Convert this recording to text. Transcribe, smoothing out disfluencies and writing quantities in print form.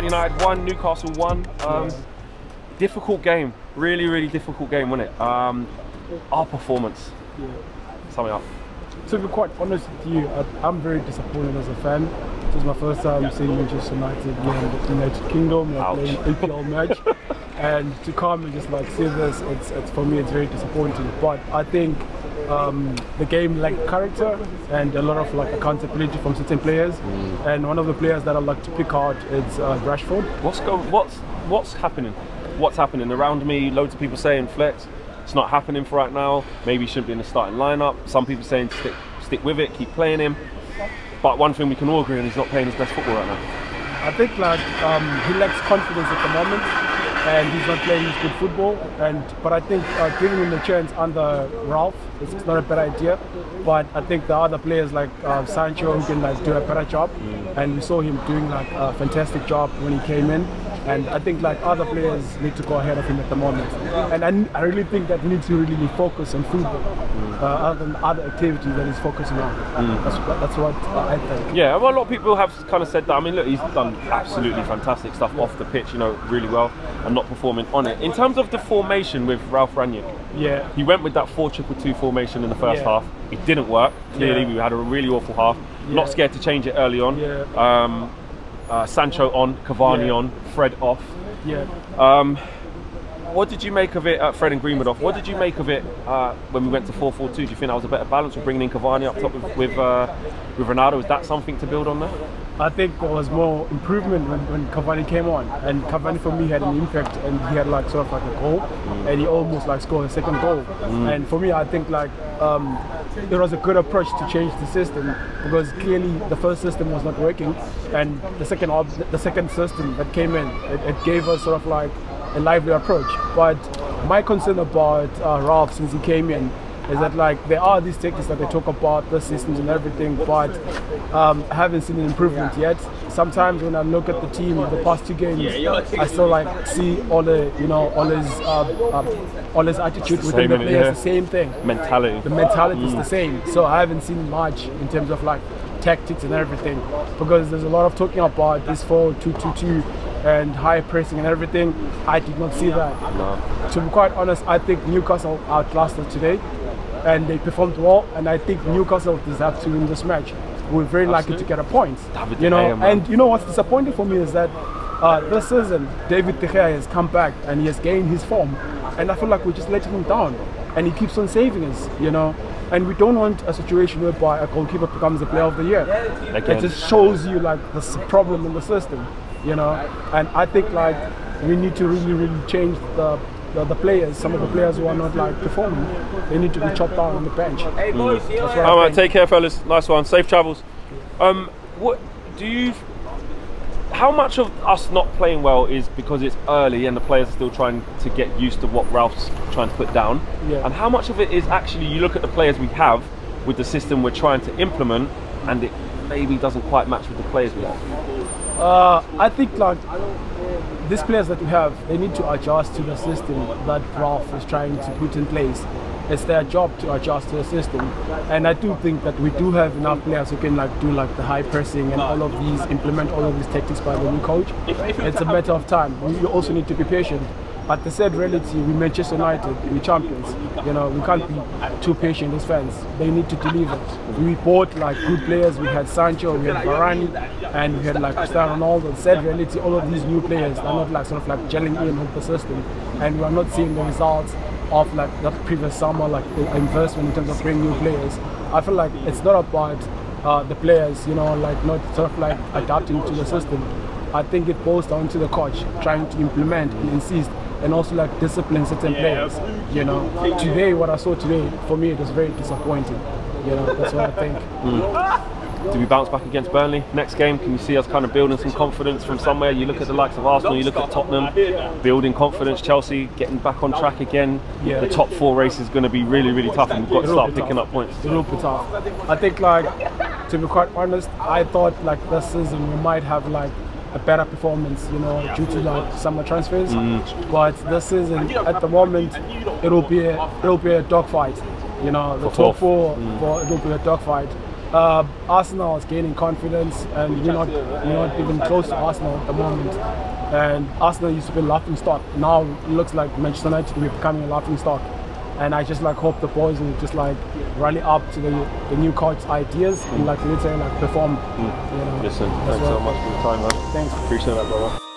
Man United 1, Newcastle 1. Difficult game, really difficult game, wasn't it? Our performance. Sum it up. To be quite honest with you, I'm very disappointed as a fan. It was my first time seeing Manchester United in the United Kingdom, playing an EPL match, and to come and just like see this, it's for me it's very disappointing. But I think the game lacked character and a lot of like accountability from certain players. And one of the players that I like to pick out is Rashford. What's happening? What's happening around me? Loads of people saying flex. It's not happening for right now. Maybe he shouldn't be in the starting lineup. Some people saying stick with it, keep playing him. But one thing we can all agree on, he's not playing his best football right now. I think like he lacks confidence at the moment, and he's not playing his good football. But I think giving him the chance under Ralph is not a bad idea. But I think the other players like Sancho who can like do a better job, and we saw him doing like a fantastic job when he came in. And I think like other players need to go ahead of him at the moment. And I really think that he needs to really focus on football other than other activities that he's focusing on. That's what I think. Yeah, well, a lot of people have kind of said that. I mean, look, he's done absolutely fantastic stuff off the pitch, you know, really well, and not performing on it. In terms of the formation with Ralph Rangnick, he went with that 4-2-2 formation in the first half. It didn't work. Clearly, we had a really awful half. Not scared to change it early on. Sancho on, Cavani on, Fred off. What did you make of it, Fred and Greenwood off? What did you make of it when we went to 4-4-2? Do you think that was a better balance with bringing in Cavani up top with Ronaldo? Is that something to build on there? I think there was more improvement when Cavani came on, and Cavani for me had an impact, and he had like sort of like a goal, and he almost like scored a second goal. And for me, I think like it was a good approach to change the system, because clearly the first system was not working, and the second system that came in, it gave us sort of like a lively approach. But my concern about Ralph since he came in is that like there are these tactics that they talk about, the systems and everything, but I haven't seen an improvement yet. Sometimes when I look at the team, the past 2 games, I still like see all his attitude within the players, the same thing. Mentality. The mentality is the same. So I haven't seen much in terms of like tactics and everything, because there's a lot of talking about this 4-2-2-2 and high pressing and everything. I did not see that. No. To be quite honest, I think Newcastle outclassed us today, and they performed well, and I think Newcastle deserve to win this match. We're very lucky to get a point, you know. And you know what's disappointing for me is that this season David De Gea has come back and he has gained his form, and I feel like we're just letting him down, and he keeps on saving us, you know. And we don't want a situation whereby a goalkeeper becomes the player of the year. It just shows you like this problem in the system, you know. And I think like we need to really change the players. Some of the players who are not like performing, they need to be chopped down on the bench. Hey boys, all right, take care, fellas. Nice one. Safe travels. What do you? How much of us not playing well is because it's early and the players are still trying to get used to what Ralph's trying to put down? And how much of it is actually you look at the players we have with the system we're trying to implement, and it maybe doesn't quite match with the players we have? I think like these players that we have, they need to adjust to the system that Ralph is trying to put in place. It's their job to adjust to the system, and I do think that we do have enough players who can like do like the high pressing and all of these, implement all of these tactics by the new coach. It's a matter of time. We also need to be patient. But the said reality, we Manchester United, we're champions. You know, we can't be too patient as fans. They need to deliver. We bought like good players. We had Sancho, we had Varane, and we had like Cristiano Ronaldo. The said reality, all of these new players are not like sort of like gelling in with the system, and we are not seeing the results of like the previous summer, like the investment in terms of bringing new players. I feel like it's not about the players, you know, like not sort of like adapting to the system. I think it boils down to the coach trying to implement and insist, and also like discipline certain players. You know, today, what I saw today, for me, it was very disappointing. You know, that's what I think. Do we bounce back against Burnley next game? Can you see us kind of building some confidence from somewhere? You look at the likes of Arsenal, you look at Tottenham, building confidence. Chelsea getting back on track again. The top 4 race is going to be really tough, and we've got to start picking up points. It will be tough. I think, like, to be quite honest, I thought like this season we might have like a better performance, you know, due to like summer transfers. But this season, at the moment, it will be a dogfight. You know, the top 4, it will be a dogfight. Arsenal is gaining confidence, and we're not even close to Arsenal at the moment. And Arsenal used to be a laughing stock. Now it looks like Manchester United we're becoming a laughing stock. And I just like hope the boys will just like rally up to the new coach's ideas and like literally like perform. Listen, thanks so much for your time, man. Thanks. Appreciate that, brother.